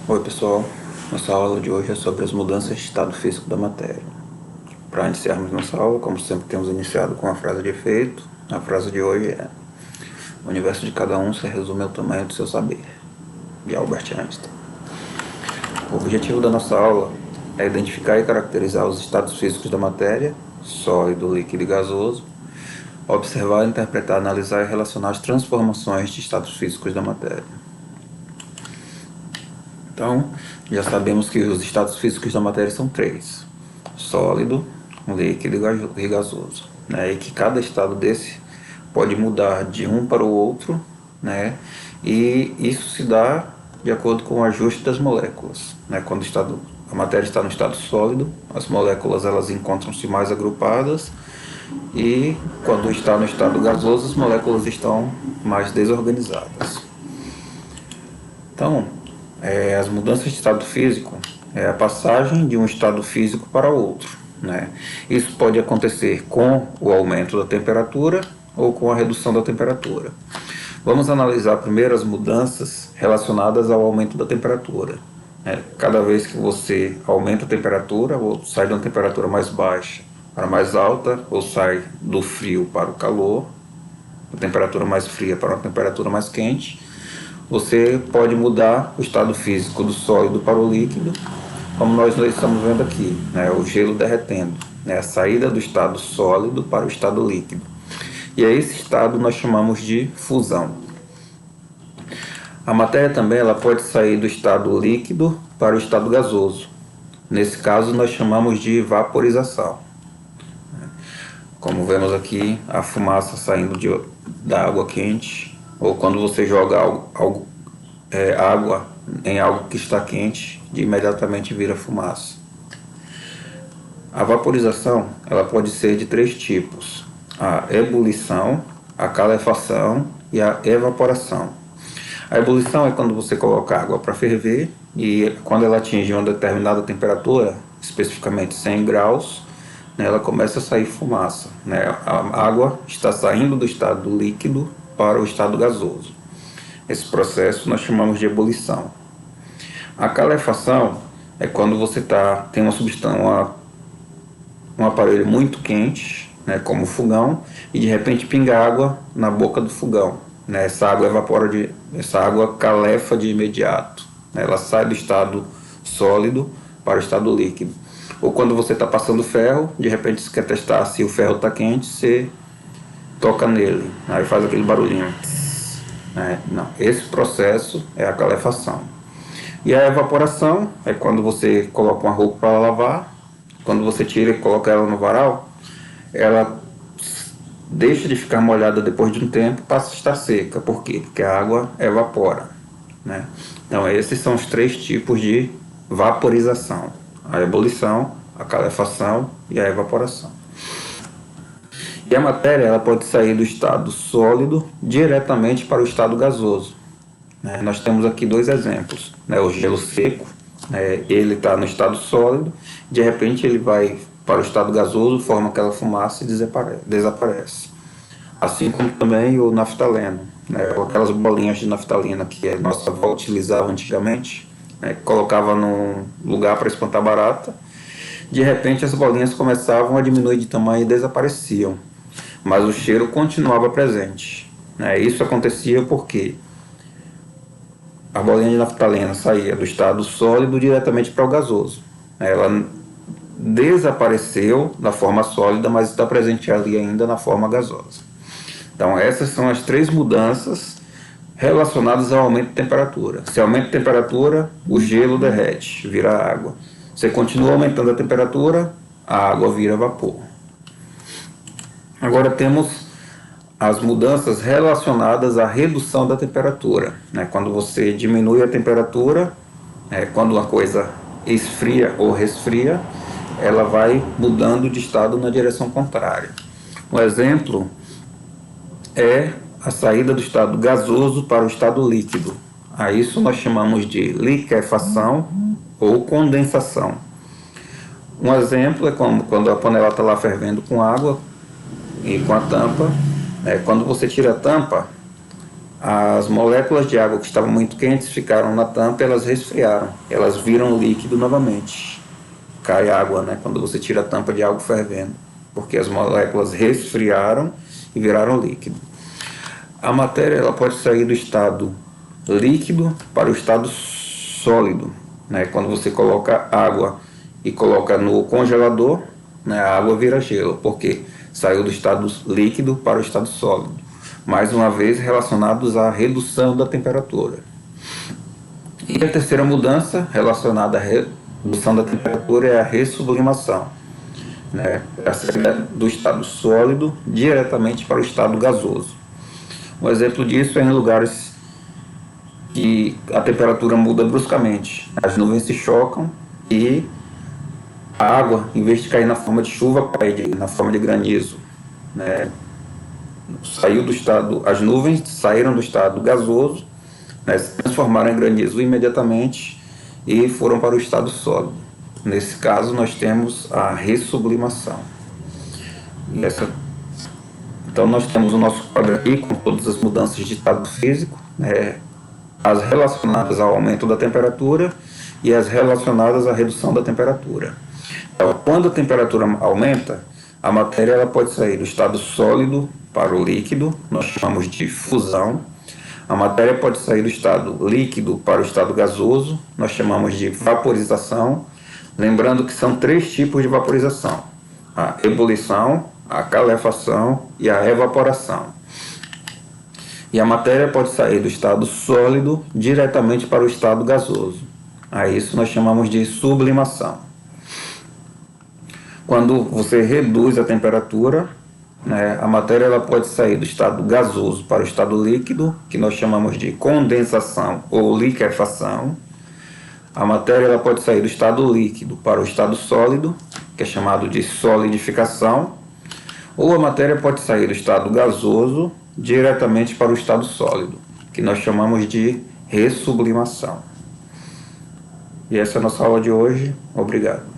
Oi pessoal, nossa aula de hoje é sobre as mudanças de estado físico da matéria. Para iniciarmos nossa aula, como sempre temos iniciado com a frase de efeito, a frase de hoje é: o universo de cada um se resume ao tamanho do seu saber, de Albert Einstein. O objetivo da nossa aula é identificar e caracterizar os estados físicos da matéria, sólido, líquido e gasoso, observar, interpretar, analisar e relacionar as transformações de estados físicos da matéria. Então, já sabemos que os estados físicos da matéria são três: sólido, líquido e gasoso, né? E que cada estado desse pode mudar de um para o outro, né? E isso se dá de acordo com o ajuste das moléculas, né? Quando a matéria está no estado sólido, as moléculas elas encontram-se mais agrupadas, e quando está no estado gasoso, as moléculas estão mais desorganizadas. Então, as mudanças de estado físico é a passagem de um estado físico para outro, né? Isso pode acontecer com o aumento da temperatura ou com a redução da temperatura. Vamos analisar primeiro as mudanças relacionadas ao aumento da temperatura. Cada vez que você aumenta a temperatura, ou sai de uma temperatura mais baixa para mais alta, ou sai do frio para o calor, da temperatura mais fria para uma temperatura mais quente, você pode mudar o estado físico do sólido para o líquido, como nós estamos vendo aqui, né? O gelo derretendo, né? A saída do estado sólido para o estado líquido. E a esse estado nós chamamos de fusão. A matéria também ela pode sair do estado líquido para o estado gasoso. Nesse caso nós chamamos de vaporização. Como vemos aqui, a fumaça saindo da água quente, ou quando você joga água em algo que está quente, imediatamente vira fumaça. A vaporização ela pode ser de três tipos: a ebulição, a calefação e a evaporação. A ebulição é quando você coloca água para ferver, e quando ela atinge uma determinada temperatura, especificamente 100 graus, ela começa a sair fumaça, né? A água está saindo do estado líquido para o estado gasoso. Esse processo nós chamamos de ebulição. A calefação é quando você tem uma substância, um aparelho muito quente, né, como o fogão, e de repente pinga água na boca do fogão, né? Essa água calefa de imediato, né? Ela sai do estado sólido para o estado líquido. Ou quando você está passando ferro, de repente você quer testar se o ferro está quente, você toca nele, aí faz aquele barulhinho. Não, esse processo é a calefação. E a evaporação é quando você coloca uma roupa para lavar, quando você tira e coloca ela no varal, ela deixa de ficar molhada depois de um tempo e passa a estar seca. Por quê? Porque a água evapora, né? Então esses são os três tipos de vaporização: a ebulição, a calefação e a evaporação. E a matéria ela pode sair do estado sólido diretamente para o estado gasoso. Nós temos aqui dois exemplos, né? O gelo seco, ele está no estado sólido, de repente ele vai para o estado gasoso, forma aquela fumaça e desaparece. Assim como também o naftaleno, aquelas bolinhas de naftalina que a nossa avó utilizava antigamente, colocava num lugar para espantar barata. De repente as bolinhas começavam a diminuir de tamanho e desapareciam, mas o cheiro continuava presente. Isso acontecia porque a bolinha de naftalina saía do estado sólido diretamente para o gasoso. Ela desapareceu da forma sólida, mas está presente ali ainda na forma gasosa. Então essas são as três mudanças relacionadas ao aumento de temperatura. Se aumenta a temperatura, o gelo derrete, vira água. Você continua aumentando a temperatura, a água vira vapor. Agora temos as mudanças relacionadas à redução da temperatura. Quando você diminui a temperatura, quando uma coisa esfria ou resfria, ela vai mudando de estado na direção contrária. Um exemplo é a saída do estado gasoso para o estado líquido. A isso nós chamamos de liquefação ou condensação. Um exemplo é como quando a panela está lá fervendo com água e com a tampa. Quando você tira a tampa, as moléculas de água que estavam muito quentes ficaram na tampa, elas resfriaram, elas viram líquido novamente. Cai água, né, quando você tira a tampa de algo fervendo, porque as moléculas resfriaram e viraram líquido. A matéria ela pode sair do estado líquido para o estado sólido, né? Quando você coloca água e coloca no congelador, né, a água vira gelo, porque saiu do estado líquido para o estado sólido. Mais uma vez relacionados à redução da temperatura. E a terceira mudança relacionada à redução da temperatura é a ressublimação, né? Essa é do estado sólido diretamente para o estado gasoso. Um exemplo disso é em lugares que a temperatura muda bruscamente. As nuvens se chocam e a água, em vez de cair na forma de chuva, cai na forma de granizo, né? Saiu do estado, as nuvens saíram do estado gasoso, né, se transformaram em granizo imediatamente e foram para o estado sólido. Nesse caso, nós temos a ressublimação. Então, nós temos o nosso quadro aqui com todas as mudanças de estado físico, né, as relacionadas ao aumento da temperatura e as relacionadas à redução da temperatura. Então, quando a temperatura aumenta, a matéria ela pode sair do estado sólido para o líquido, nós chamamos de fusão. A matéria pode sair do estado líquido para o estado gasoso, nós chamamos de vaporização. Lembrando que são 3 tipos de vaporização: a ebulição, a calefação e a evaporação. E a matéria pode sair do estado sólido diretamente para o estado gasoso. A isso nós chamamos de sublimação. Quando você reduz a temperatura, né, a matéria ela pode sair do estado gasoso para o estado líquido, que nós chamamos de condensação ou liquefação. A matéria ela pode sair do estado líquido para o estado sólido, que é chamado de solidificação. Ou a matéria pode sair do estado gasoso diretamente para o estado sólido, que nós chamamos de ressublimação. E essa é a nossa aula de hoje. Obrigado.